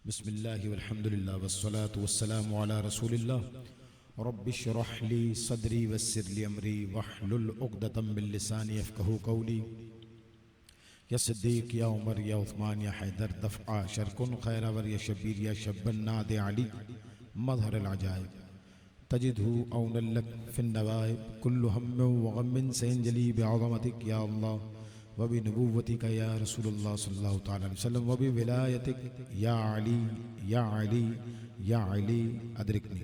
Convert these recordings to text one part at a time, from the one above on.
بسم اللہ والحمد للہ والصلاة والسلام علی رسول اللہ رب اشرح لی صدری ویسر لی امری واحلل عقدۃ من لسانی یفقہوا قولی یا صدیق یا عمر یا عثمان یا حیدر دفع شرکن خیر ور یا شبیر یا شب ناد علی مظہر العجائب تجدہ عونا لک فی النوائب کل ہم وغم سینجلی بعظمتک یا اللہ وبنبوتک یا رسول اللہ صلی اللہ تعالی علیہ وسلم وبولایتک یا علی یا علی یا علی ادرکنی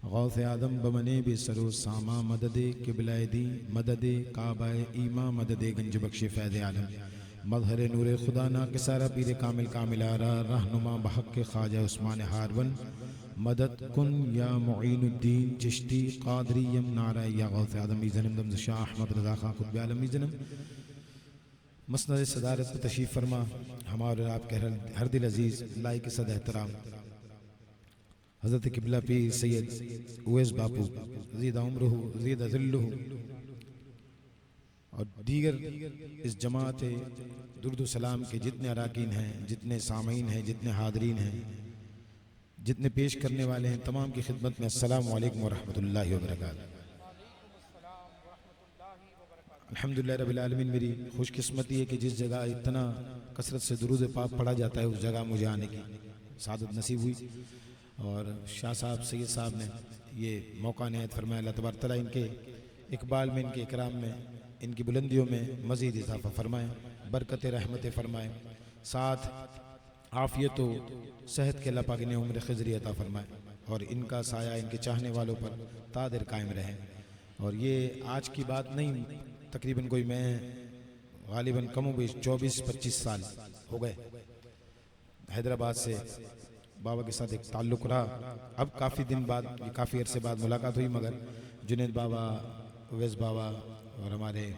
غوث آدم بمنے بسر و ساما مدد قبلہ دی مدد کعبہ ایما مدد گنج بخش فیض عالم مظہر نور خدا ناکسارہ پیر کامل کامل آرہ رہنما بحق خواجہ عثمان ہارون مدد کن یا معین الدین چشتی قادری یم نعرہ یا غوث آدم ایزنم دمز شاہ احمد رضا خان قطب عالم ایزنم مسند صدارت پر تشریف فرما ہمارے آپ کے ہر دل عزیز لائق صد احترام حضرت قبلہ پیر سید اویس باپو زید عمرہ زید ذلہ اور دیگر اس جماعت درد و سلام کے جتنے اراکین ہیں، جتنے سامعین ہیں، جتنے حاضرین ہیں، جتنے پیش کرنے والے ہیں، تمام کی خدمت میں السلام علیکم ورحمۃ اللہ وبرکاتہ۔ الحمدللہ رب العالمین، میری خوش قسمتی ہے کہ جس جگہ اتنا کثرت سے درود پاک پڑھا جاتا ہے اس جگہ مجھے آنے کی سعادت نصیب ہوئی، اور شاہ صاحب سید صاحب نے یہ موقع عنایت فرمایا۔ اللہ تبارک تعالیٰ ان کے اقبال میں، ان کے اکرام میں، ان کی بلندیوں میں مزید اضافہ فرمائے، برکت رحمت فرمائے، ساتھ عافیت و صحت کے اللہ پاک نے عمر خضری عطا فرمائے، اور ان کا سایہ ان کے چاہنے والوں پر تا دیر قائم رہے۔ اور یہ آج کی بات نہیں، تقریباً کوئی میں غالباً کم و بیش 24-25 سال ہو گئے حیدرآباد سے بابا کے ساتھ ایک تعلق رہا۔ اب کافی دن بعد، کافی عرصے بعد ملاقات ہوئی، مگر جنید بابا، اویس بابا اور ہمارے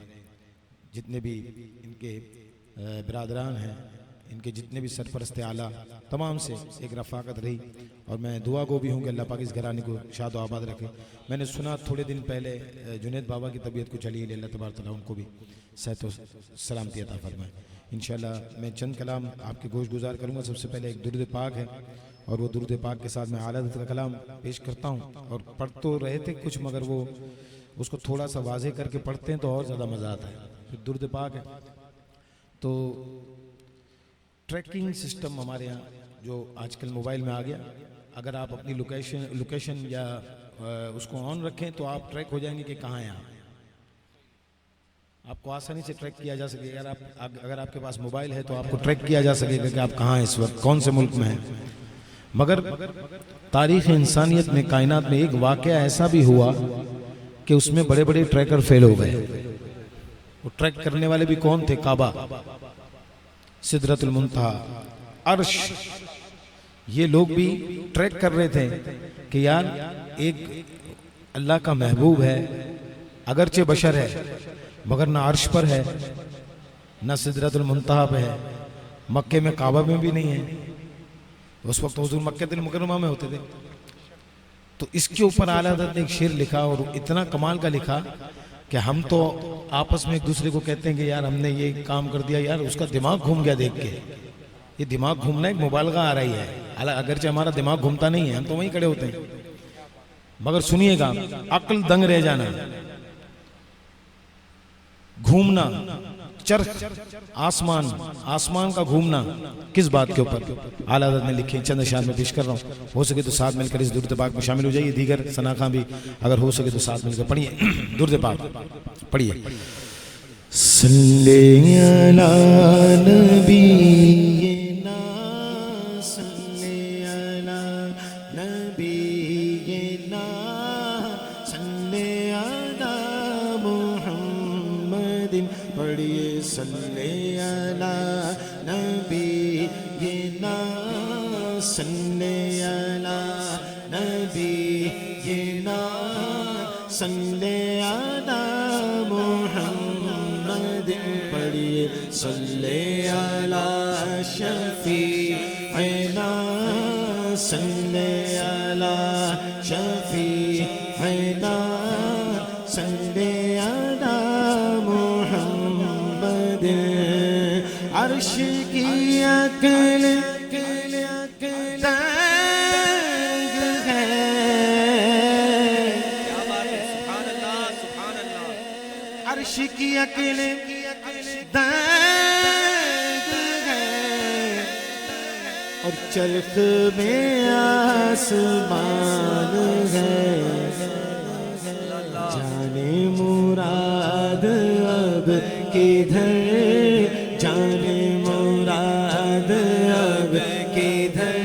جتنے بھی ان کے برادران ہیں، ان کے جتنے بھی سرپرست اعلیٰ، تمام سے ایک رفاقت رہی، اور میں دعا گو بھی ہوں کہ اللہ پاک اس گھرانے کو شاد و آباد رکھے۔ میں نے سنا تھوڑے دن پہلے جنید بابا کی طبیعت کچھ علی ہے، اللہ تبارک تعالیٰ ان کو بھی صحت و سلامتی عطا فرمائے۔ انشاءاللہ میں چند کلام آپ کے گوش گزار کروں گا۔ سب سے پہلے ایک درود پاک ہے، اور وہ درود پاک کے ساتھ میں اعلیٰ حضرت کا کلام پیش کرتا ہوں، اور پڑھ تو رہے تھے کچھ، مگر وہ اس کو تھوڑا سا واضح کر کے پڑھتے ہیں تو اور زیادہ مزہ آتا ہے۔ پھر درود پاک ہے تو ٹریکنگ سسٹم ہمارے یہاں جو آج کل موبائل میں آ گیا، اگر آپ اپنی لوکیشن یا اس کو آن رکھیں تو آپ ٹریک ہو جائیں گے کہ کہاں ہیں آپ کو آسانی سے ٹریک کیا جا سکے گا۔ اگر آپ کے پاس موبائل ہے تو آپ کو ٹریک کیا جا سکے گا کہ آپ کہاں ہیں اس وقت، کون سے ملک میں ہیں۔ مگر تاریخ انسانیت میں، کائنات میں ایک واقعہ ایسا بھی ہوا کہ اس میں بڑے بڑے ٹریکر فیل ہو گئے۔ وہ ٹریک کرنے والے بھی کون تھے؟ کعبہ، سدرۃ المنتہا، عرش، یہ لوگ بھی ٹریک کر رہے تھے کہ یار ایک اللہ کا محبوب ہے، اگرچہ بشر ہے مگر نہ عرش پر ہے، نہ سدرۃ المنتہا پہ ہے، مکے میں کعبہ میں بھی نہیں ہے۔ اس وقت حضور مکہ المکرمہ میں ہوتے تھے۔ تو اس کے اوپر اعلیٰ حضرت نے ایک شعر لکھا، اور اتنا کمال کا لکھا کہ ہم تو آپس میں ایک دوسرے کو کہتے ہیں کہ یار ہم نے یہ کام کر دیا، یار اس کا دماغ گھوم گیا دیکھ کے۔ یہ دماغ گھومنا ایک مبالغہ آ رہی ہے، اگرچہ ہمارا دماغ گھومتا نہیں ہے، ہم تو وہیں کھڑے ہوتے ہیں، مگر سنیے گا، عقل دنگ رہ جانا، گھومنا، چرخ، آسمان کا گھومنا، کس بات کے اوپر؟ اعلیٰ حضرت نے لکھے، چند اشعار میں پیش کر رہا ہوں، ہو سکے تو ساتھ مل کر اس درود پاک میں شامل ہو جائیے۔ دیگر سناخاں بھی اگر ہو سکے تو ساتھ مل کر پڑھیے درود پاک، پڑھیے۔ صلی علی نبینا، صلی علی نبینا، صلی علی محمد، پڑھیے صلی علی نبینا، صلی علی نبینا، صلی علی محمد، پڑھیے صلی علی شفیعنا، صلی علی شفیعنا، صلی علی محمد، عرش کی عقل کی عقل دند ہے اور چرخ میں آسمان ہے جانے مراد اب کدھر جانے مراد اب کدھر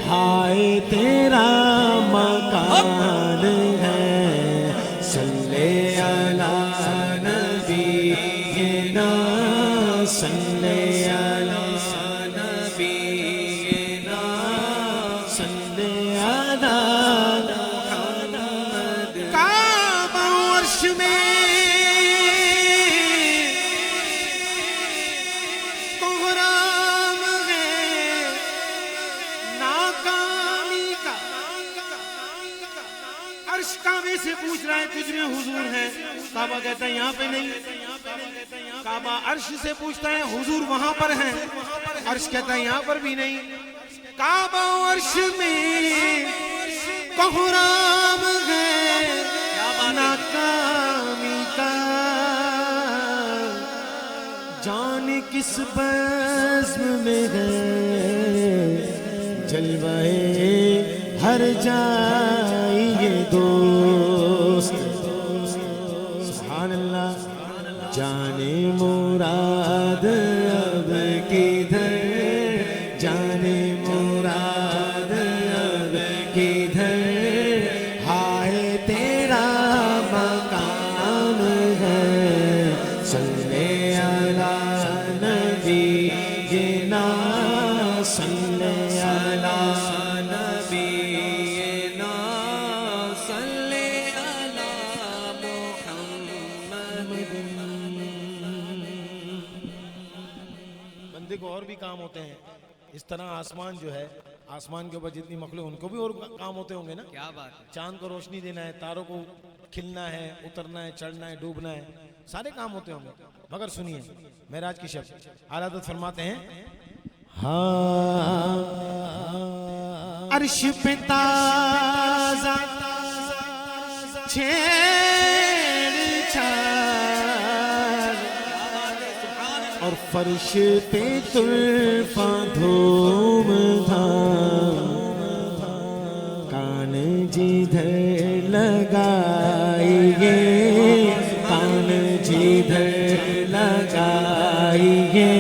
ہائے تیرا مکان ہے صلی علی نبینا صلی علی نبینا صلی علی محمد کعبہ عرش میں کعبے سے پوچھ رہا ہے تجھ میں حضور ہے کعبہ کہتا ہے یہاں پہ نہیں کعبہ عرش سے پوچھتا ہے حضور وہاں پر ہیں عرش کہتا ہے یہاں پر بھی نہیں کعبہ عرش میں کوہرام ہے ناکامی کا جان کس بزم میں ہے جلوہ ہر جائے دوست سبحان اللہ جانے مراد اب کدھر جانے مراد اب کدھر ہائے تیرا مقام ہے صلی علی نبینا صلی علی بندے کو اور بھی کام ہوتے ہیں اس طرح آسمان جو ہے آسمان کے اوپر جتنی مخلوق ان کو بھی اور کام ہوتے ہوں گے نا کیا بات ہے چاند کو روشنی دینا ہے تاروں کو کھلنا ہے اترنا ہے چڑھنا ہے ڈوبنا ہے سارے کام ہوتے ہوں گے مگر سنیے معراج کی شب اعلیٰ حضرت فرماتے ہیں ہاں عرش پہ تازہ چھیڑ چھاڑ اور فرش پہ طرفہ دھوم دھام کان جدھر لگائیے کان جدھر لگائیے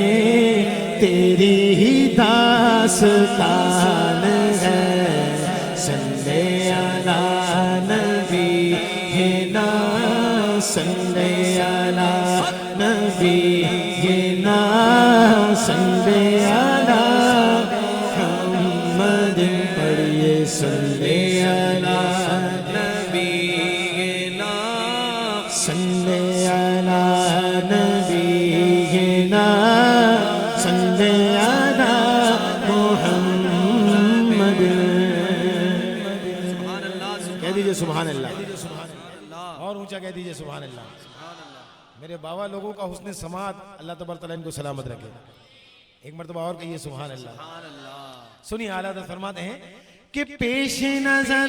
تیری ہی داستان ہے صلی علی نبینا صلی علی نبینا صلی علی محمد پڑھیے صلی علی نبینا صلی علی نبینا صلی علی محمد کہہ دیجئے سبحان اللہ اور اونچا کہہ دیجئے سبحان اللہ میرے بابا لوگوں کا حسن سماعت اللہ تبارک تعالیٰ ان کو سلامت رکھے ایک مرتبہ اور کہیے سبحان اللہ سنیے اعلیٰ حضرت فرماتے ہیں کہ پیش نظر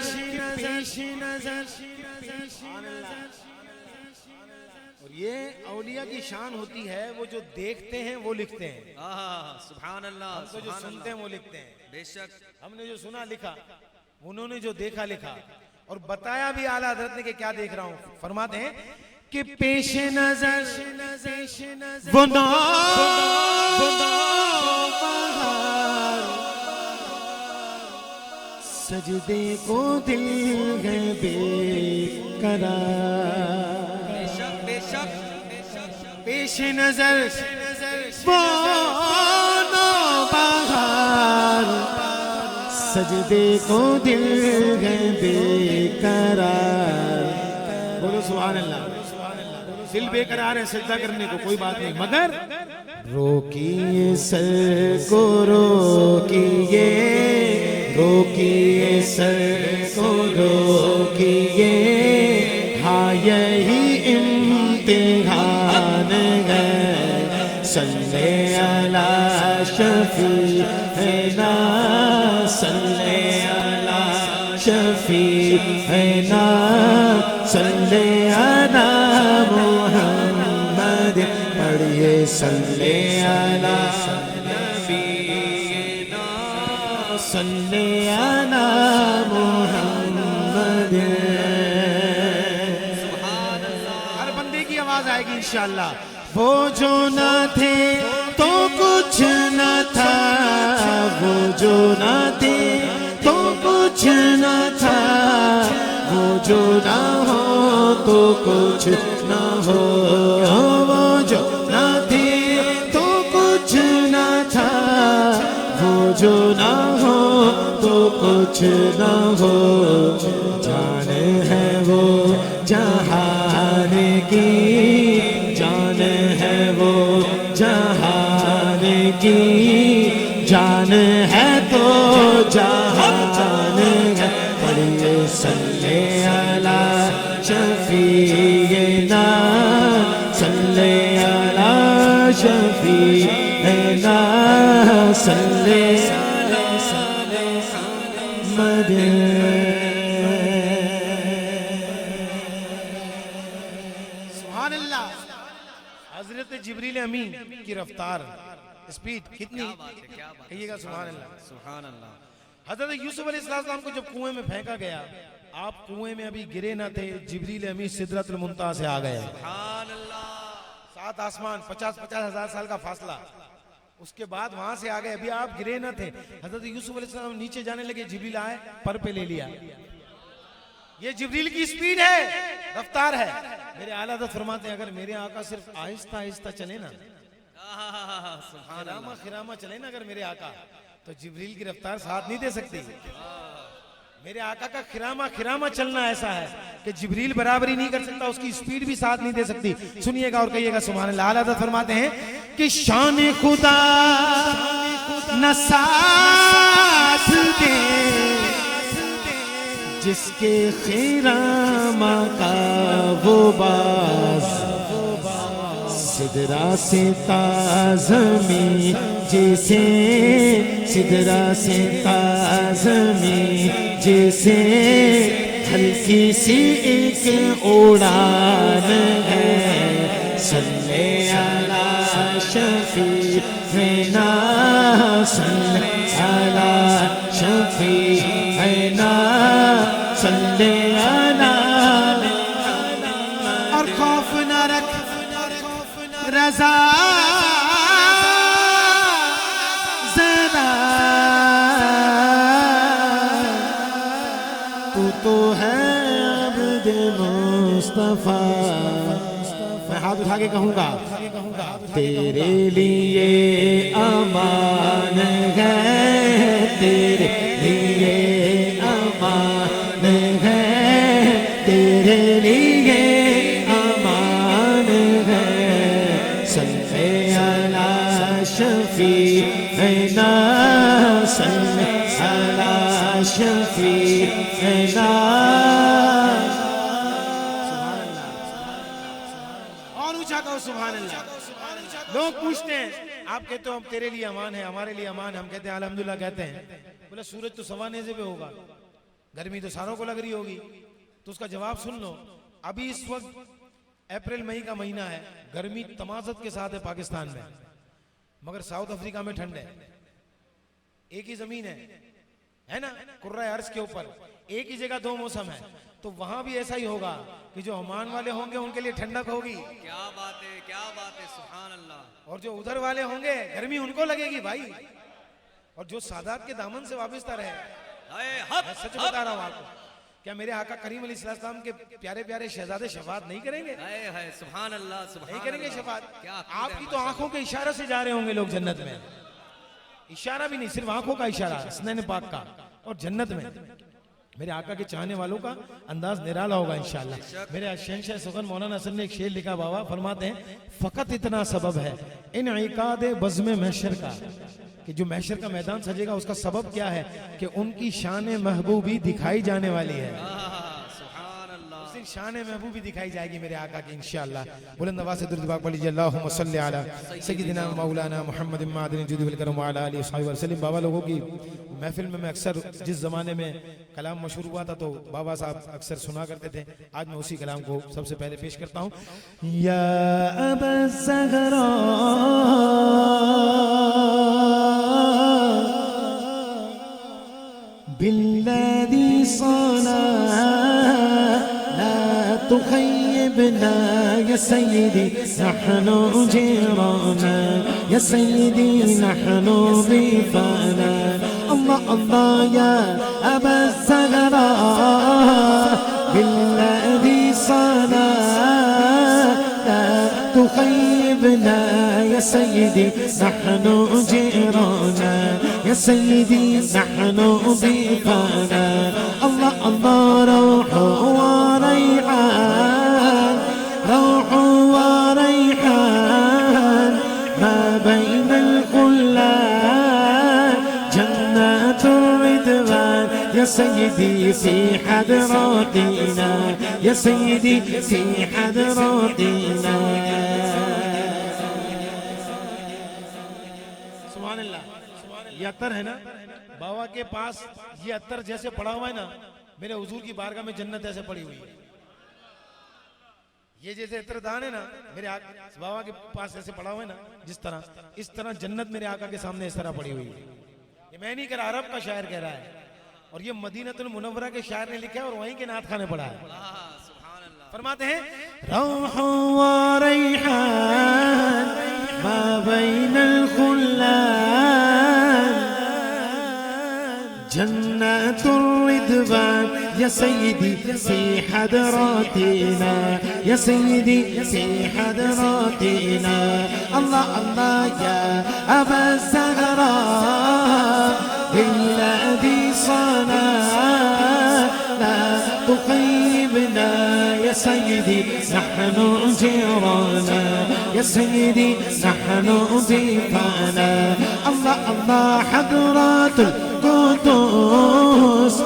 اور یہ اولیاء کی شان ہوتی ہے وہ جو دیکھتے ہیں وہ لکھتے ہیں سبحان اللہ ہم تو جو سنتے ہیں وہ لکھتے ہیں بے شک ہم نے جو سنا لکھا انہوں نے جو دیکھا لکھا اور بتایا بھی اعلیٰ حضرت نے کہ کیا دیکھ رہا ہوں فرماتے ہیں کہ پیش نظر وہ سجدے کو دل ہے بے قرار بے شک پیش نظر وہ نوبہار سجدے کو دل ہے بے قرار بولو سبحان اللہ دل بے قرار ہے سجدہ کرنے کو کوئی بات نہیں مگر روکیے سر کو روکیے روکیے سر کو روکیے ہاں یہی امتحان ہے صلی علی شفیعنا صلی علی شفیعنا صلی علی محمد صلی علی نبینا صلی علی محمد. ہر بندے کی آواز آئے گی انشاءاللہ. وہ جو نہ تھے تو کچھ نہ تھا، وہ جو نہ تھے تو کچھ نہ تھا، وہ جو نہ ہو تو کچھ نہ ہو. وہ جو نہ تھے تو کچھ نہ تھا، وہ جو نہ ہو تو کچھ نہ ہو. جان ہے وہ جہان کی، جان ہے وہ جہان کی، جان ہے تو جہان ہے. پڑھیے صلی علی شفیعنا صلی علی شفیعنا صلی علی محمد. سبحان اللہ. حضرت جبریل امین کی رفتار سپیڈ کتنی؟ کہیے گا سبحان اللہ. سبحان اللہ. حضرت یوسف علیہ السلام کو جب کنویں میں پھینکا گیا، آپ کنویں میں ابھی گرے نہ تھے، جبریل امین سدرۃ المنتہا سے آ گئے. سبحان اللہ. 7 آسمان، 50 ہزار سال کا فاصلہ، اس کے بعد وہاں سے آ گئے، ابھی آپ گرے نہ تھے. حضرت یوسف علیہ السلام نیچے جانے لگے، جبریل آئے، پر پہ لے لیا. یہ جبریل کی سپیڈ ہے، رفتار ہے. میرے اعلیٰ حضرت فرماتے ہیں اگر میرے آقا صرف آہستہ آہستہ چلے نا، سبحان خرامہ خرامہ چلے نا اگر میرے آقا، تو جبریل کی رفتار ساتھ نہیں دے سکتی. میرے آقا کا خرامہ چلنا ایسا ہے کہ جبریل برابری نہیں کر سکتا، اس کی سپیڈ بھی ساتھ نہیں دے سکتی. سنیے گا اور کہیے گا سبحان اللہ. اعلیٰ حضرت فرماتے ہیں کہ شان خدا نہ ساتھ دے جس کے خرامہ کا وہ باز، سدرا سے تازمی جیسے، سدرا سے تازمی جیسے ہلکی سی ایک اڑان ہے. صلی علی شفیعنا صلی علی شفیعنا صلی علی. اور خوف نہ رکھ رضا زدہ، تو ہے عبد مصطفیٰ. میں ہاتھ اٹھا کے کہوں گا تیرے لیے امان ہے، تیرے لیے امان ہے، تیرے لیے امان ہے. صلی علی شفیعنا صلی علی شفیعنا. اور اونچا کہو سبحان اللہ. لوگ پوچھتے ہیں آپ کہتے ہو ہم تیرے لیے امان ہے، ہمارے لیے امان ہے، ہم کہتے ہیں الحمدللہ کہتے ہیں. بولے سورج تو سوا نیزے پہ ہوگا، گرمی تو ساروں کو لگ رہی ہوگی. تو اس کا جواب سن لو. ابھی اس وقت اپریل مئی کا مہینہ ہے، گرمی تمازت کے ساتھ ہے پاکستان میں، مگر ساؤتھ افریقہ میں ٹھنڈ ہے. ایک ہی زمین ہے نا کرۂ ارض کے اوپر، ایک ہی جگہ 2 موسم ہے. تو وہاں بھی ایسا ہی ہوگا کہ جو عمان والے ہوں گے ان کے لیے ٹھنڈک ہوگی، کیا بات ہے، کیا بات ہے. سبحان اللہ. اور جو ادھر والے ہوں گے گرمی ان کو لگے گی بھائی. اور جو سادات کے دامن سے وابستہ رہے، میں سچ بتا رہا ہوں آپ کو، کیا میرے آقا کریم علیہ السلام کے پیارے پیارے شہزادے شفاعت نہیں کریں گے؟ سبحان اللہ. نہیں کریں گے شفاعت؟ کیا آپ کی تو آنکھوں کے اشارہ سے جا رہے ہوں گے لوگ جنت میں. اشارہ بھی نہیں، صرف آنکھوں کا اشارہ، حسنین پاک کا. اور جنت میں میرے آقا کے چاہنے والوں کا انداز نرالا ہوگا انشاءاللہ. میرے شہنشاہ سخن مولانا حسن نے ایک شعر لکھا بابا، فرماتے ہیں فقط اتنا سبب ہے انعقاد بزم محشر کا، کہ جو محشر کا میدان سجے گا اس کا سبب کیا ہے کہ ان کی شان محبوبی دکھائی جانے والی ہے. سبحان اللہ. اس دن شان محبوبی دکھائی جائے گی میرے آقا کی انشاءاللہ. بلند آواز سے درود پاک پڑھ لیجیے. اللہم صلی علی سیدنا مولانا محمد معدن الجود والکرم وعلی آلہ وصحبہ وسلم. بابا لوگوں کی محفل میں اکثر جس زمانے میں کلام مشہور ہوا تھا تو بابا صاحب اکثر سنا کرتے تھے. آج میں اسی کلام کو سب سے پہلے پیش کرتا ہوں. یا ابا الزہراء بالذي صنع لا تخيبنا يا سيدي نحن جيرانا يا سيدي نحن ضيفانا. الله الله يا أبا الزهراء بالذي صنع لا تخيبنا يا سيدي نحن جيرانا يا سيدي نحن ضيفانا. الله الله روح وريحان روح وريحان ما بين الخلان جنات الرضوان يا سيدي في حضراتنا يا سيدي في حضراتنا. سبحان اللہ. یہ عطر ہے نا بابا کے پاس, یہ عطر جیسے پڑا ہوا ہے نا میرے حضور کی بارگاہ میں جنت ایسے پڑی ہوئی ہے. یہ جیسے عطر دان ہے نا میرے بابا کے پاس ایسے پڑا ہوا ہے نا جس طرح, اس طرح جنت میرے آقا کے سامنے اس طرح پڑی ہوئی ہے. یہ میں نہیں کہہ رہا, عرب کا شاعر کہہ رہا ہے اور یہ مدینہ المنورہ کے شاعر نے لکھا ہے اور وہیں کے نعت خانے پڑھا ہے. فرماتے ہیں روح و ریحان ما بین الخلان جنات الرضوان يا سيدي في حضراتنا يا سيدي في حضراتنا. الله الله يا أبا الزهراء بالذي صنع لا تخيبنا يا سيدي نحن جيرانا يا سيدي نحن ضيفانا. الله الله حضرات القدوس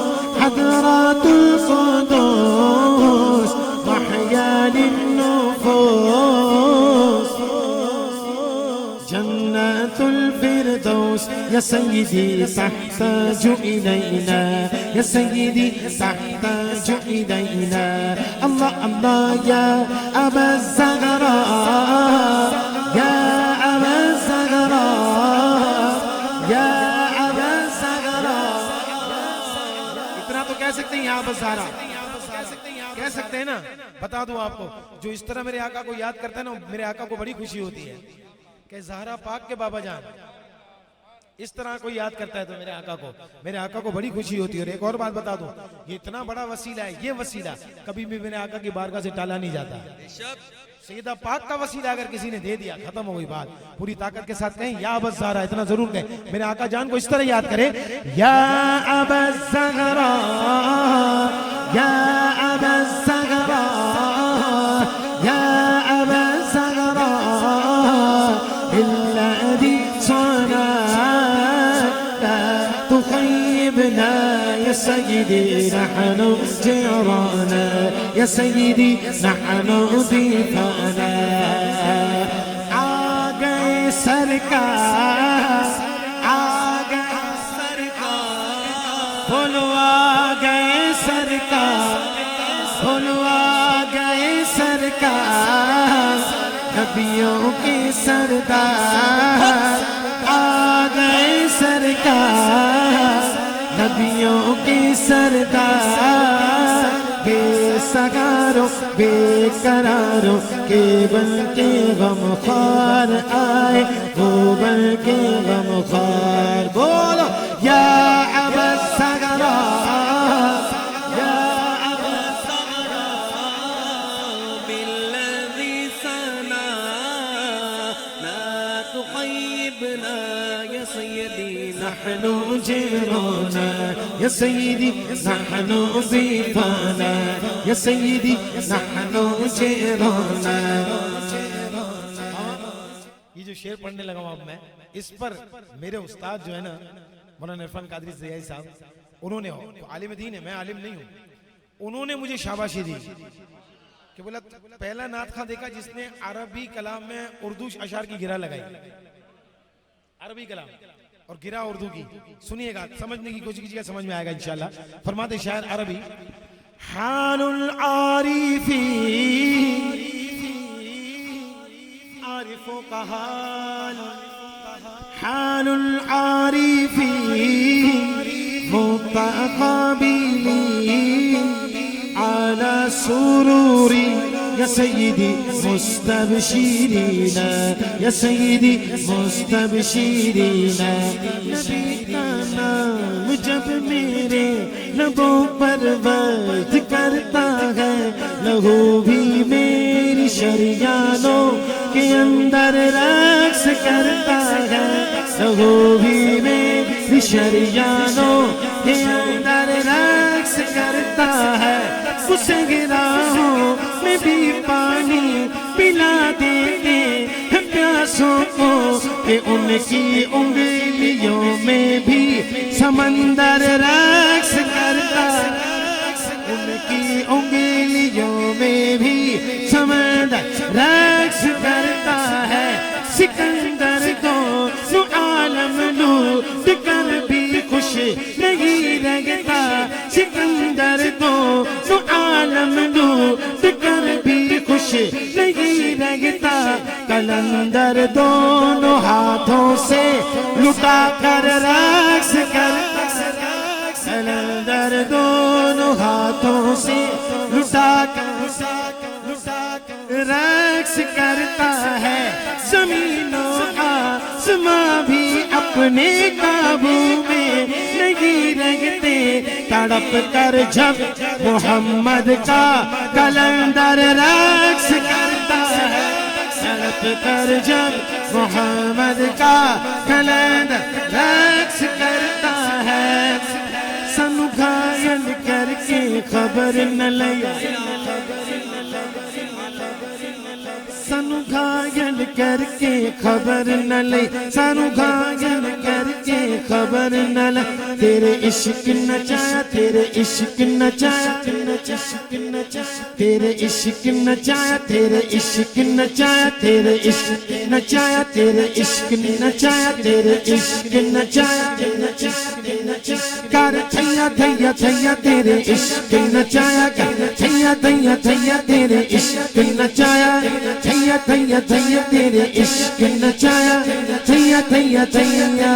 حضرات القدوس محيا للنفوس جنات الفردوس يا سيدي تحتاج إلينا يا سيدي تحتاج إلينا. الله الله يا أبا الزهراء يا أبا الزهراء يا أبا الزهراء. اتنا تو کہہ سکتے ہیں یا أبا الزهراء, کہہ سکتے ہیں نا. بتا دوں آپ کو, جو اس طرح میرے آقا کو یاد کرتا ہے نا میرے آقا کو بڑی خوشی ہوتی ہے کہ زہرا پاک کے بابا جان اس طرح کوئی یاد کرتا ہے تو میرے آقا کو بڑی خوشی ہوتی ہے. اور ایک اور بات بتا دوں, یہ اتنا بڑا وسیلہ ہے, یہ وسیلہ کبھی بھی میرے آقا کی بارگاہ سے ٹالا نہیں جاتا. سیدہ پاک کا وسیلہ اگر کسی نے دے دیا ختم ہو گئی بات. پوری طاقت کے ساتھ کہیں یا ابا الزہراء, اتنا ضرور کہیں میرے آقا جان کو اس طرح یاد کرے یا ابا الزہراء یا ابا الزہراء یا ابا الزہراء الذي صنع لا تخيبنا يا سيدي نحن جيرانا يا سيدي نحن ضيفانا. آگئے سرکار آگئے سرکار بولو آگئے سرکار بولو آگئے سرکار نبیوں کے سردار آگئے سرکار نبیوں کے سردار بے سگاروں بے قراروں کے بن کے غم خوار آئے وہ بن کے غم خوار. بولو یا ابا الزہراء یا ابا الزہراء بالذی صنع لا تخيبنا يا سيدي نحن جيرانا يا سيدي نحن ضيفانا يا سيدي نحن جيرانا. یہ جو شعر پڑھنے لگا ہوں اب میں, اس پر میرے استاد جو ہے نا مولانا عرفان قادری زیائی صاحب, انہوں نے عالم دین ہے, میں عالم نہیں ہوں, انہوں نے مجھے شاباشی دی کہ بولا پہلا نعت خواں دیکھا جس نے عربی کلام میں اردو اشعار کی گرہ لگائی، عربی کلام اور گرہ اردو کی. سنیے گا، سمجھنے کی کوشش کیجیے گا، سمجھ میں آئے گا انشاءاللہ. فرماتے شاعر عربی: حال العارفی، عارفوں کا حال، حال العارفی متقابلی على سروري يا سيدي مستبشرين، يا سيدي مستبشرين. نبی کا نام جب میرے لبوں پر ورد کرتا ہے، لہو بھی میری شریانوں کے اندر رقص کرتا ہے، لہو بھی میری شریانوں کے اندر رقص کرتا ہے. اسے گراہوں میں بھی پانی پلا دیتے ہیں پیاسوں کو، کہ ان کی انگلیوں میں بھی سمندر رقص کرتا ہے، ان کی انگلیوں میں بھی سمندر رقص کرتا ہے. سکندر کو عالم لوٹ کر بھی خوش نہیں رہتا، سکندر کو عالم لوٹ کر بھی خوش نہیں رہتا. قلندر دونوں ہاتھوں سے لٹا کر رقص کرتا، قلندر دونوں ہاتھوں سے لٹا کر رقص کرتا ہے. زمین و آسماں بھی اپنے قابو میں نہیں رہتے، تڑپ کر جب محمد کا قلندر رقص کرتا ہے، تڑپ کر جب محمد کا قلندر رقص کرتا ہے. سنو گھائل کر کے خبر نہ لیا، سنو گھائل کر کے خبر نہ لے، سنو گھائل کر کے خبر نہ لے. تیرے عشق نچایا، تیرے عشق نچایا، تیرے عشق نچایا، تیرے عشق نچایا، تیرے عشق نچایا، تیرے عشق نچایا، تیرے عشق نچایا. کر تھیا تھیا تھیا تیرے عشق نچایا، کر تھیا تھیا تھیا تیرے عشق نچایا، تھیا تھیا تھیا تیرے عشق نچایا، تھیا تھیا تھیا.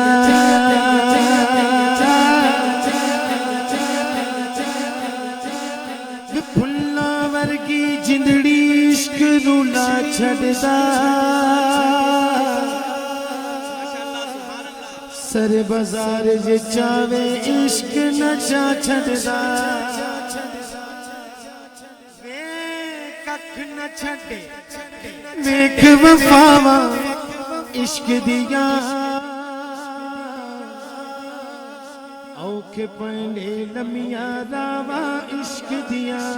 پھلا ورگی جندڑی عشق رولا چھڑدا، سر بازار جے چاوے عشق نچا چھڑدا. ککھ نہ چھڑے ویکھ وفاواں عشق دیاں، اوکھے پڑھے لمیاں راواں عشق دیاں،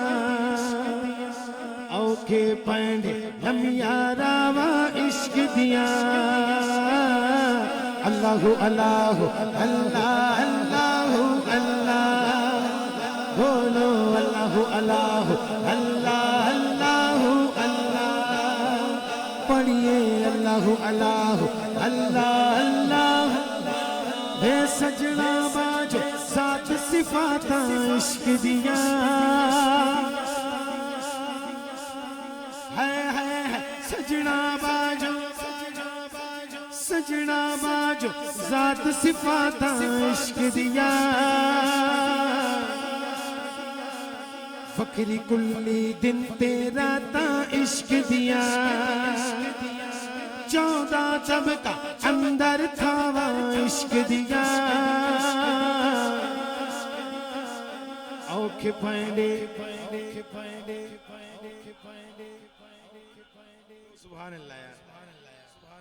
اوکھے پڑھے لمیاں راواں عشق دیاں. اللہ اللہ اللہ اللہ اللہ بولو، اللہ اللہ اللہ اللہ اللہ پڑھیے، اللہ اللہ اللہ اللہ. بے سجنا باجو سات صفاتاں عشق دیاں، ہے سجنا باجو، سجنا باجو ذات صفاتاں عشق دیاں. فکری کلی دن تیرا تا عشق دیاں، 14 طبقہ اندر تھاوا عشق دیاں. اوکھے پینڈے سبحان اللہ یار، سبحان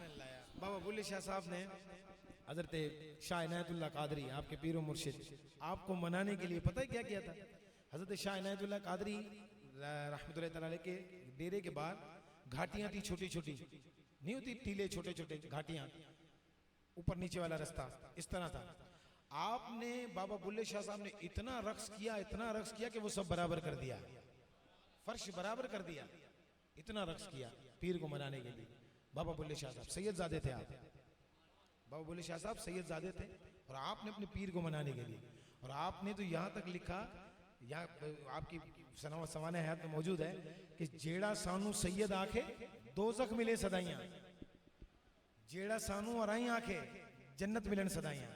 اللہ یار. بابا بلے شاہ صاحب نے حضرت شاہ عنایت اللہ قادری، آپ کے پیر و مرشد، آپ کو منانے کے لیے پتہ ہے کیا کیا تھا؟ حضرت شاہ عنایت اللہ قادری رحمۃ اللہ تعالیٰ کے ڈیرے کے بعد گھاٹیاں تھی چھوٹی چھوٹی، نہیں ہوتی ٹیلے چھوٹے چھوٹے گھاٹیاں، اوپر نیچے والا رستہ اس طرح تھا. آپ نے بابا بلے شاہ صاحب نے اتنا رقص کیا کہ وہ سب برابر کر دیا، فرش برابر کر دیا، اتنا رقص کیا پیر کو منانے کے لیے۔ بابا بلے شاہ صاحب سید زادے تھے، آپ بابا بلے شاہ صاحب سید زادے تھے، اور آپ نے اپنے پیر کو منانے کے لیے، اور آپ نے تو یہاں تک لکھا، یہاں آپ کی سوانح حیات میں موجود ہے کہ جیڑا سانو سید آنکھے دوزخ ملے صدائیاں، جیڑا سانو ارائیں آنکھے جنت ملن صدائیاں۔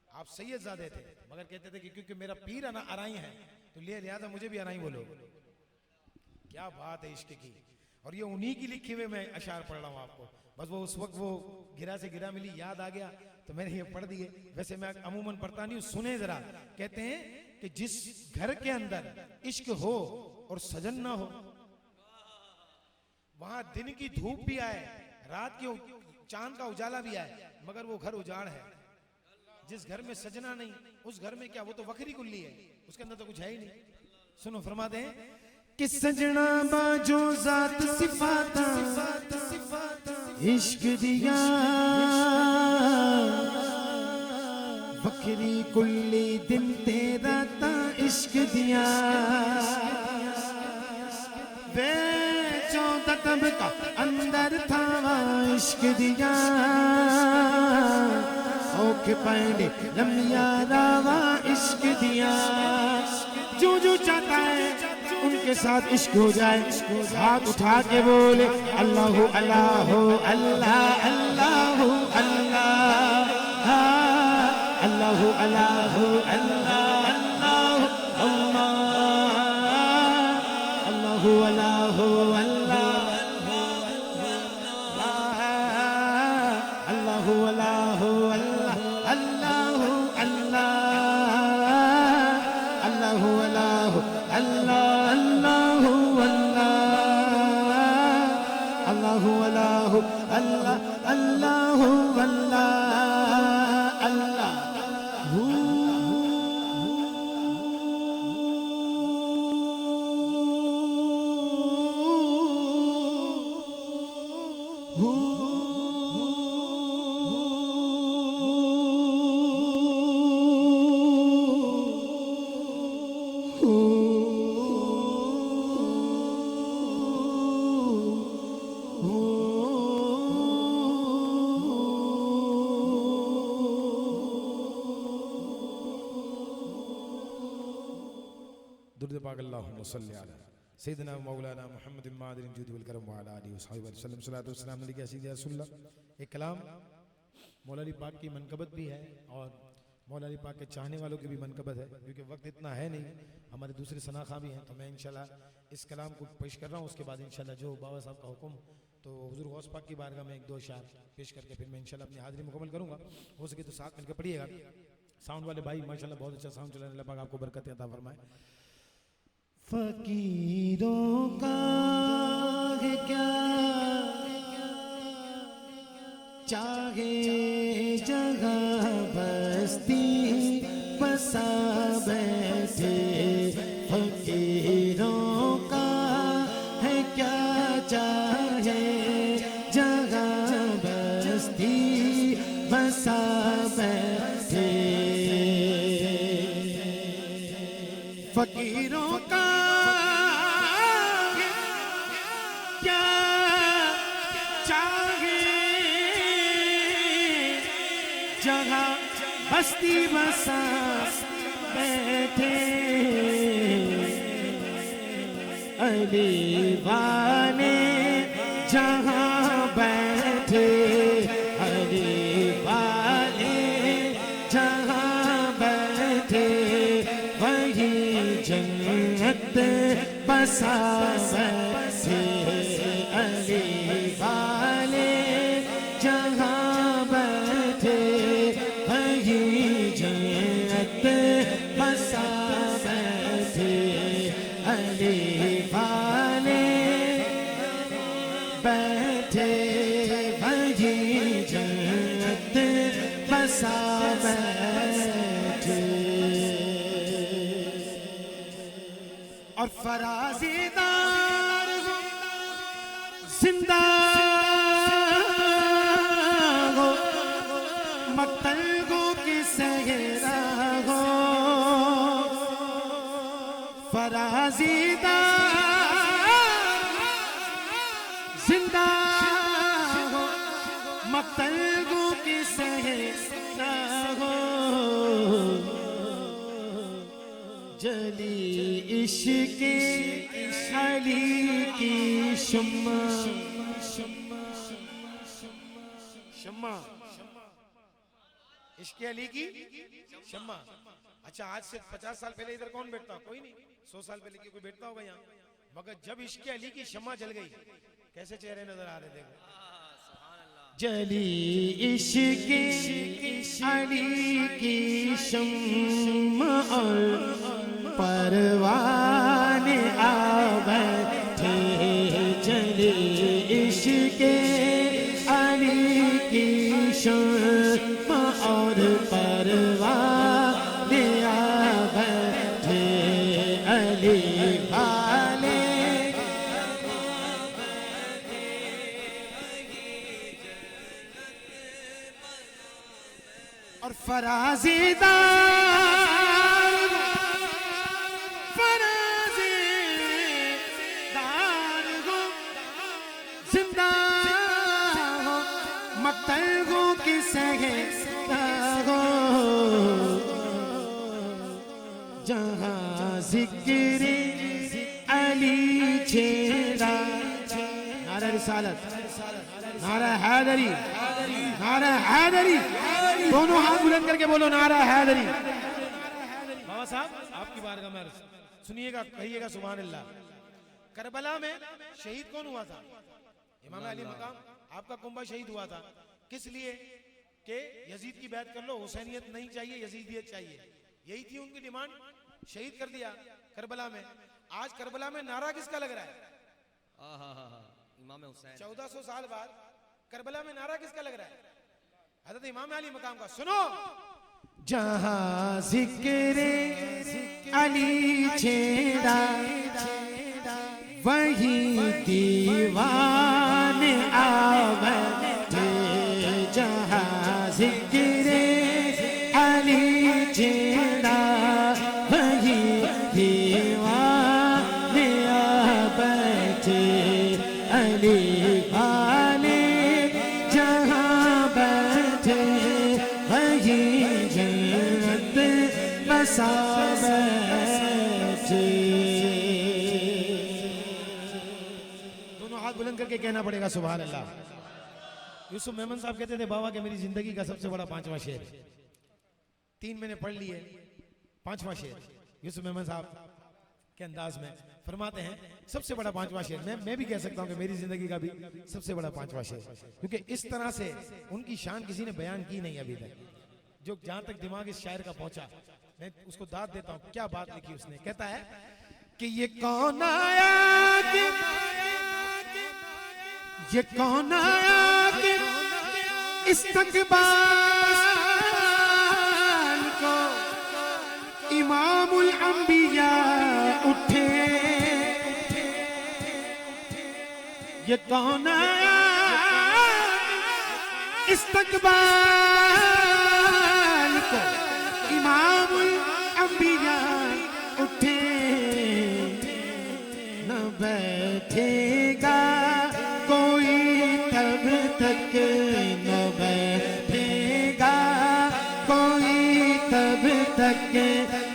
آپ سید زادے تھے، مگر کہتے تھے کہ کیونکہ میرا پیر ارائیں ہے تو لہذا مجھے بھی ارائیں بولو۔ کیا بات ہے عشق کی، اور یہ انہی کی لکھی ہوئے میں اشعار پڑھ رہا ہوں آپ کو، بس وہ اس وقت وہ گرا سے گرا ملی، یاد آ گیا تو میں نے یہ پڑھ دیے۔ ویسے میں عموماً پڑھتا نہیں ہوں، سنیں ذرا۔ کہتے ہیں کہ جس گھر کے اندر عشق ہو اور سجن نہ ہو، وہاں دن کی دھوپ بھی آئے، رات کی چاند کا اجالا بھی آئے، مگر وہ گھر اجاڑ ہے۔ جس گھر میں سجنا نہیں، اس گھر میں کیا، وہ تو وکری کلی ہے، اس کے اندر تو کچھ ہے ہی نہیں۔ سنو، فرماتے ہیں کہ سجنا باجو ذات صفاتا عشق دیا، وکری کلی دن تیرا تا عشق دیا، وے چودہ تب کا اندر تھا عشق دیا، اوکے پینڈے لمیا راوا عشق دیا، جو جو چاہتا ہے ان کے ساتھ عشق ہو جائے، ہاتھ اٹھا کے بولے اللہ اللہ اللہ اللہ اللہ اللہ اللہ اللہ اللہ اللہ درود پاک اللہم صلی علی سیدنا مولانا محمد مادر جود والکرم وعلی آلہ وصحبہ وسلم، صلاۃ والسلام علیکہ سیدی رسول اللہ۔ ایک کلام مولا علی پاک کی منقبت بھی ہے اور مولا علی پاک کے چاہنے والوں کی بھی منقبت ہے، کیونکہ وقت اتنا ہے نہیں، ہمارے دوسرے ثناء بھی ہیں، تو میں انشاءاللہ اس کلام کو پیش کر رہا ہوں۔ اس کے بعد انشاءاللہ جو بابا صاحب کا حکم تو حضور غوث پاک کی بارگاہ میں ایک دو اشعار پیش کر کے پھر میں انشاءاللہ اپنی حاضری مکمل کروں گا۔ ہو سکے تو ساتھ مل کے پڑھیے گا۔ ساؤنڈ والے بھائی ماشاءاللہ بہت اچھا ساؤنڈ چلا رہے ہیں، اللہ پاک آپ کو برکت عطا فرمائے۔ فقیروں کا ہے کیا چاہے جگہ بستی بسا بیٹھے، فقیروں کا ہے کیا چاہے جگہ بستی بسا بیٹھے، فقیروں کا جگہ بستی بسا بیٹھے، علی والے جہاں بیٹھے، علی والے جہاں بیٹھے، وہی جنت بسا بیٹھے، علی والے جہاں بیٹھے، وہی جنت بسا بیٹھے، علی والے بیٹھے، وہی جنت بسا بیٹھے۔ اور فرازی دار زندہ ہو، مقتل گو کی صحرا فرازیدہ زندہ ہو مقتل گو کی سہنا ہو جلی عشق علی کی شمع شمع عشق علی کی شمع. اچھا آج سے 50 سال پہلے ادھر کون بیٹھتا؟ کوئی نہیں. 100 سال پہلے کی کوئی بیٹھتا ہوگا یہاں؟ مگر جب عشق علی کی شمع جل گئی کیسے چہرے نظر آ رہے دیکھو. جلی عشق علی کی شمع اور پروان آ بیٹھے جلی عشق علی کی شمع اور پروان آ بیٹھے علی والے اور فرازیدہ ہو زندہ ہو مقتل گو کی سہنا ہو جہاں ذکر علی چھیڑا. نعرہ رسالت، نعرہ حیدری، نعرہ حیدری. دونوں ہاتھ بلند کر کے بولو نعرہ حیدری. بابا صاحب آپ کی بارگاہ میں عرض سنیے گا، کہیے گا سبحان اللہ. کربلا میں شہید کون ہوا تھا؟ امام علی مقام. آپ کا کنبہ شہید ہوا تھا کس لیے؟ کہ یزید کی بیعت کر لو، حسینیت نہیں چاہیے، یزیدیت چاہیے. یہی تھی ان کی ڈیمانڈ. شہید کر دیا کربلا میں. آج کربلا میں نعرہ کس کا لگ رہا ہے؟ امام حسین. 1400 سال بعد کربلا میں نعرہ کس کا لگ رہا ہے؟ حضرت امام علی مقام کا. سنو جہاں ذکر علی چھیڑا وہی دیوان آ بیٹھے. جہاں ذکر علی چھیڑا وہی دیوان آ بیٹھے علی والے جہاں بیٹھے وہی جنت بسا بیٹھے. دونوں ہاتھ بلند کر کے کہنا پڑے گا سبحان اللہ. یوسف میمن صاحب کہتے تھے بابا کہ میری زندگی کا سب سے بڑا 5واں شعر. 3 میں نے پڑھ لیے، 5واں شعر یوسف میمن صاحب کے انداز میں فرماتے ہیں سب سے بڑا 5واں شعر. میں بھی کہہ سکتا ہوں کہ میری زندگی کا بھی سب سے بڑا 5واں شعر، کیونکہ اس طرح سے ان کی شان کسی نے بیان کی نہیں ابھی تک. جو جہاں تک دماغ اس شاعر کا پہنچا میں اس کو داد دیتا ہوں. کیا بات لکھی اس نے. کہتا ہے کہ یہ کون آیا کہ یہ کون آیا کہ استقبال کو امام الانبیاء اٹھے. یہ کون آیا استقبال کو امام الانبیاء اٹھے. نہ بیٹھے گا کوئی تب تک، نہ بیٹھے گا کوئی تب تک،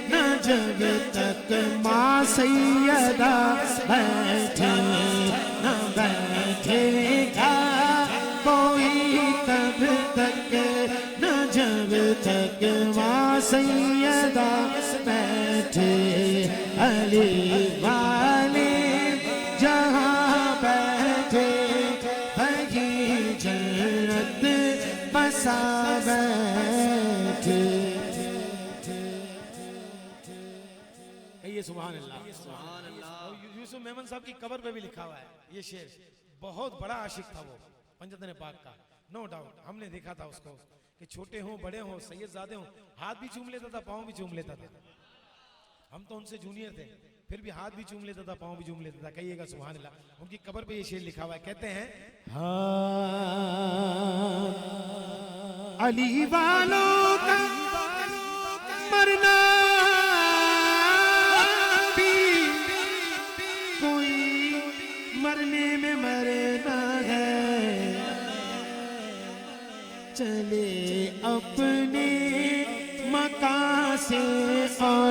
نہ جب تک ماں سیدہ بیٹھے. نہ بیٹھے گا کوئی تب تک، نہ جب تک ماں سیدہ بیٹھے. علی والے جہاں بیٹھے وہی جنت بسا بیٹھے. کہیے سبحان اللہ. سبحان اللہ. یوسف میمن صاحب کی قبر پہ بھی لکھا ہوا ہے یہ شعر. بہت بڑا عاشق تھا وہ پنجتن پاک کا، نو ڈاؤٹ. ہم نے دیکھا تھا اس کو کہ چھوٹے ہوں بڑے ہوں سید زادے ہوں ہاتھ بھی چوم لیتا تھا پاؤں بھی چوم لیتا تھا. ہم تو ان سے جونیئر تھے پھر بھی ہاتھ بھی چوم لیتا تھا پاؤں بھی چوم لیتا تھا. کہیے گا سبحان اللہ. ان کی قبر پہ یہ شعر لکھا ہوا ہے. کہتے ہیں علی والوں کا مرنا بھی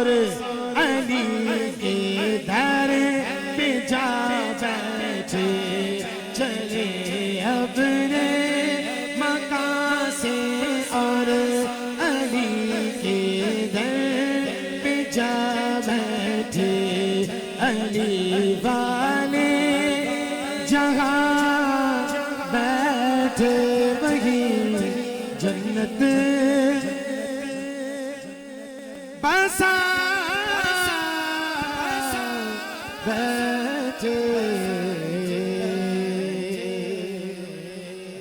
اور علی کے در پہ جا بیٹھے چلے اپنے مکان سے اور علی کے در پہ جا بیٹھے علی والے جہاں بیٹھے وہی جنت بسا بیٹھے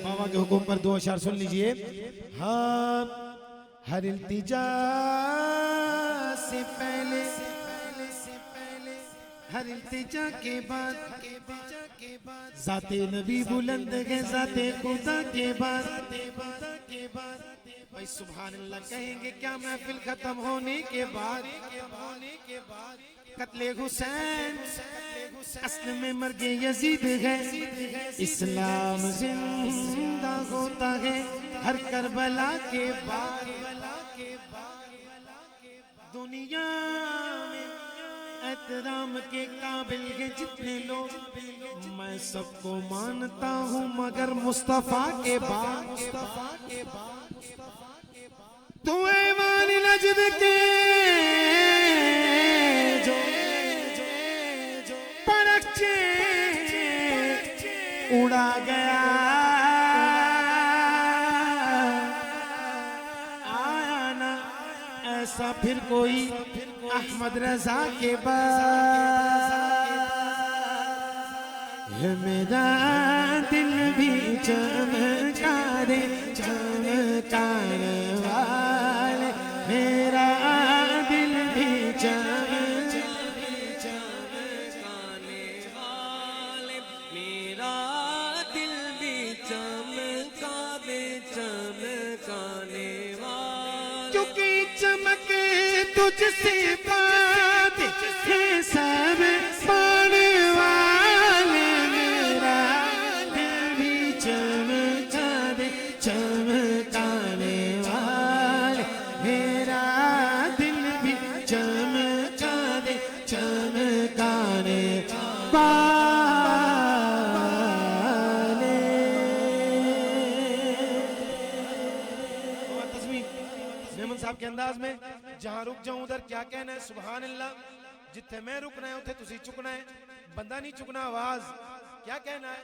بابا کے حکم پر دو اشعار سن لیجئے ہاں ہر التجا سے پہلے ہر التجا کے بعد ذات نبی بلند ہے ذات خدا کے بعد بھائی سبحان اللہ کہیں گے کیا محفل ختم ہونے کے بعد قتل حسین اصل میں مرگ یزید ہے اسلام زندہ ہوتا ہے ہر کربلا کے بعد دنیا میں احترام کے قابل ہیں جتنے لوگ میں سب کو مانتا ہوں مگر مصطفیٰ کے بعد تو ایمان نجد کے جو پرچے اڑا گیا آیا نا ایسا پھر کوئی احمد رضا کے بعد میرا دل بھی چمکا دے چمکانے والے میرا دل بھی چمکانے والے میرا دل بھی چمکا دے چمکانے والے کیونکہ چمک تجھ سے بات ہے سب پانے والے میرا دل بھی چمکا دے چمکانے والے میرا دل بھی چمکا دے چمکانے والے میمن صاحب کے انداز میں جہاں رک جاؤں ادھر کیا کہنا ہے سبحان اللہ جتنے میں رکنا ہے اتنے تسی چکنا ہے بندہ نہیں چکنا آواز کیا کہنا ہے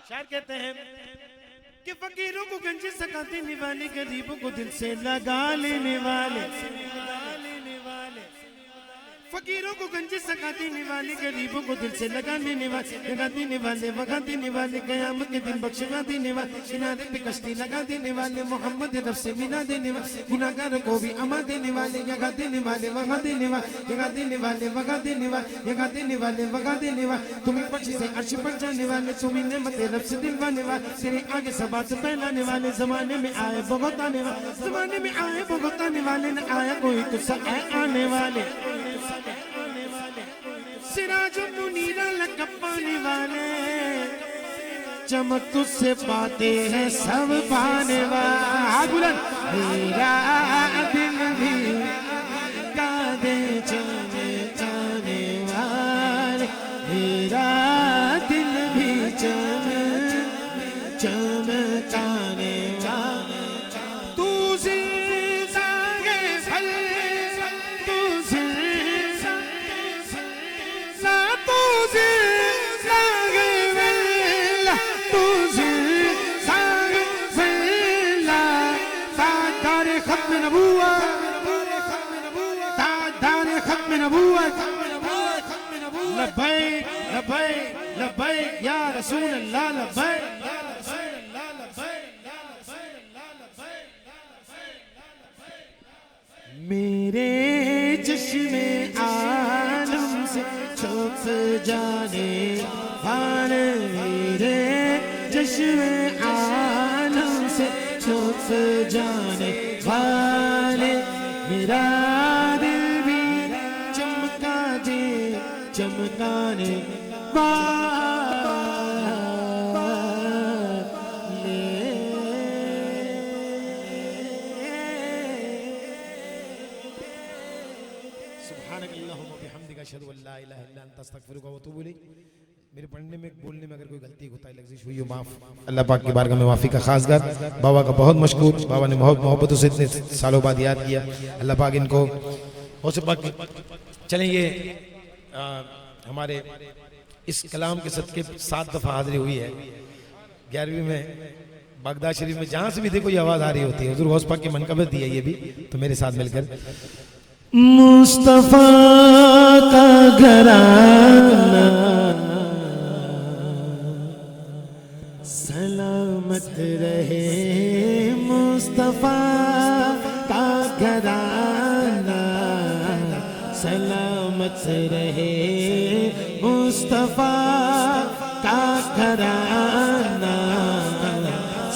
شاعر کہتے ہیں کہ فقیروں کو گنج سکا دینے والے غریبوں کو دل سے لگا لینے والے فقیروں کو گنج سکا دینے والے غریبوں کو دل سے لگا لینے والے لگا دینے والے وگا دینے والے قیامت کے دن بخشوا دینے والے کنارے پہ کشتی لگا دینے والے محمد رب سے ملا دینے والے گناہگار کو بھی اما دینے والے یگا دینے والے وگا دینے والے یگا دینے والے وگا دینے والے یگا دینے والے وگا دینے والے تمہیں پچھی سے عرش پر جانے والے تمہیں نعمت رب سے دلوانے والے تیرے آگے سبات پھیلانے والے زمانے میں آئے بہت آنے والے زمانے میں آئے بہت آنے والے نہ آیا کوئی تو سب آنے والے سراج منیرہ لقب پانے والے چمک تجھ سے پاتے ہیں سب پانے والے میرا دل بھی کادے چمکانے والے میرا دل بھی چمکانے والے تو زندہ ہے پھل تو زندہ تو زندہ ہے تو زندہ تاجدار ختم نبوت تاجدار ختم نبوت لبیک لبیک لبیک یا رسول اللہ لبیک میرے چشم عالم سے چھپ جانے والے میرے چشم عالم سے چھپ جانے والے میرا دل بھی چمکا دے چمکانے سبحانک اللہم و بحمدک اشہد ان لا الہ الا انت استغفرک و اتوب الیک. میرے پڑھنے میں بولنے میں اگر کوئی غلطی ہوتا ہے لغزش ہوئی ہو معاف. اللہ پاک کی بارگاہ میں معافی کا خاص گر. بابا کا بہت مشکور, بابا نے محبتوں سے اتنے سالوں بعد یاد کیا. اللہ پاک ان کو غوث پاک. چلیں یہ ہمارے اس کلام کے صدقے 7 دفعہ حاضری ہوئی ہے. 11ویں میں بغداد شریف میں جہاں سے بھی دیکھو یہ آواز آ رہی ہوتی ہے. حضور غوث پاک کی منقبت دی ہے یہ بھی, تو میرے ساتھ مل کر مصطفیٰ کا گھرانہ سلامت رہے. مصطفیٰ کا گھرانہ سلامت رہے. مصطفیٰ کا گھرانہ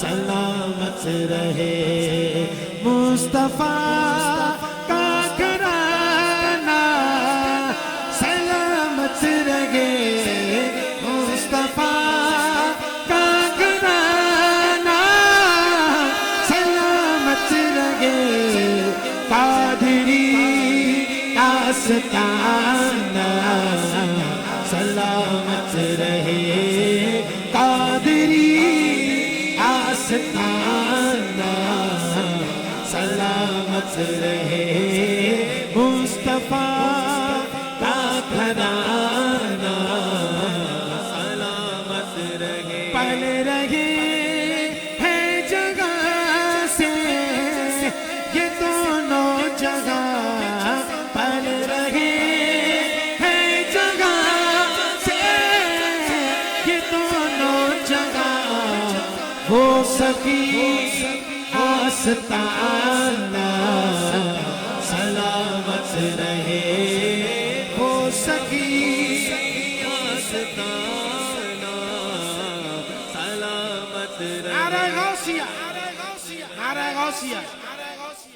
سلامت رہے. مصطفیٰ آستانہ سلامت رہے. قادری آستانہ سلامت رہے. مصطفیٰ کا گھرانہ سلامت رہے. پل رہے ہے جگہ سے یہ دونوں جگہ, پل رہے ہیں جگہ سے یہ دونوں جگہ. ہو سکی آستانہ سلامت رہے. ہو سکی آستانہ سلامت رہے. نعرہ غوثیہ, نعرہ غوثیہ.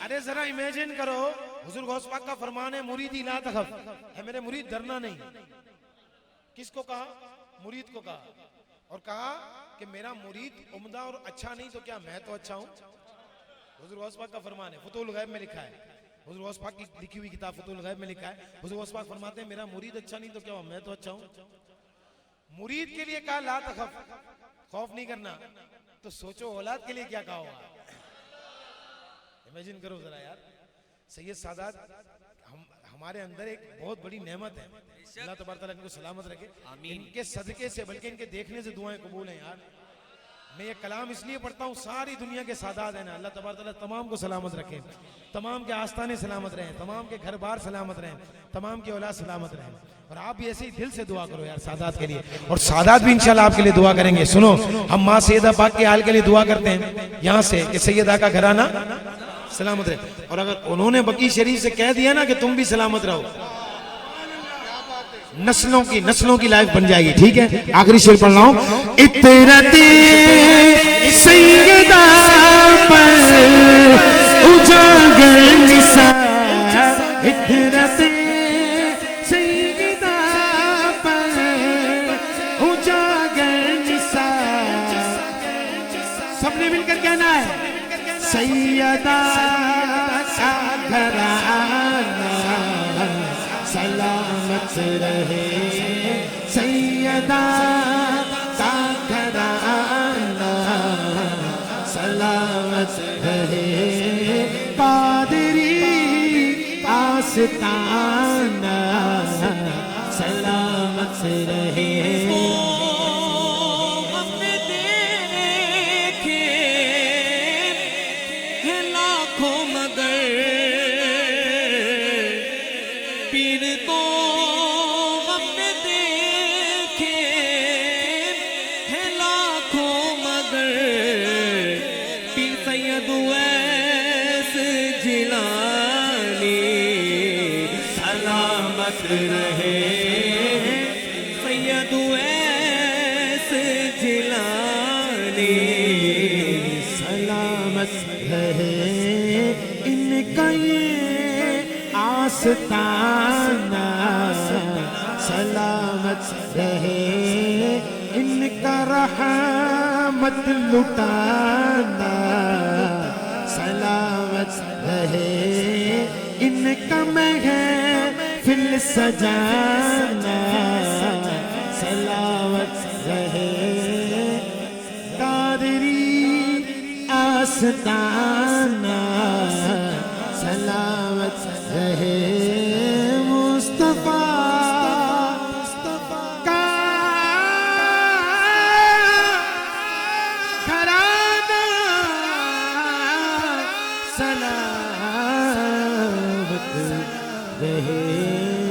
ارے ذرا امیجن کرو, حضور غوث پاک کا فرمان ہے مریدی لا تخف, ہے میرے مرید ڈرنا نہیں. کس کو کہا؟ مرید کو کہا. اور کہا کہ میرا مرید عمدہ اور اچھا نہیں تو کیا میں تو اچھا ہوں. حضور غوث پاک کا فرمان ہے, فتح الغیب میں لکھا ہے. حضور غوث پاک کی لکھی ہوئی کتاب فتح الغیب میں لکھا ہے. حضور غوث پاک فرماتے ہیں میرا مرید اچھا نہیں تو کیا میں تو اچھا ہوں. مرید کے لیے کہا لا تخف, خوف نہیں کرنا. تو سوچو اولاد کے لیے کیا کہا ہوگا. امیجن کرو ذرا یار. سید سادات ہمارے اندر ایک بہت بڑی نعمت ہے. اللہ تبارک تعالیٰ ان کو سلامت رکھے. ان کے صدقے سے بلکہ ان کے دیکھنے سے دعائیں قبول ہیں یار. میں یہ کلام اس لیے پڑھتا ہوں, ساری دنیا کے سادات ہیں نا, اللہ تبارک تعالیٰ تمام کو سلامت رکھے. تمام کے آستانے سلامت رہیں, تمام کے گھر بار سلامت رہیں, تمام کی اولاد سلامت رہیں. اور آپ بھی ایسے ہی دل سے دعا کرو یار سادات کے لیے, اور سادات بھی انشاءاللہ آپ کے لیے دعا کریں گے. سنو, ہم ماں سیدہ پاک کے حال کے لیے دعا کرتے ہیں یہاں سے کہ سیدہ کا گھرانہ سلامت رہے. اور اگر انہوں نے بقی شریف سے کہہ دیا نا کہ تم بھی سلامت رہو, نسلوں کی لائف بن جائے گی. ٹھیک ہے, آخری شعر پڑھ رہا ہوں. اطرت سیدہ پر اجاگر نثار, اطرت سیدہ پر اجاگر نثار. سب نے مل کر کہنا ہے سیدہ کا گھرانہ سلامت رہے. سیدہ کا گھرانہ سلامت رہے. قادری آستانہ سلامت رہے. رہے سید ویس جیلانی سلامت رہے. ان کا یہ آستانہ سلامت رہے. ان کا رحمت لٹانا سلامت رہے. ان کا محفل سجانا سلاوت رہے قادری آستانہ سلاوت رہے مصطفیٰ کا گھرانہ سلاوت رہے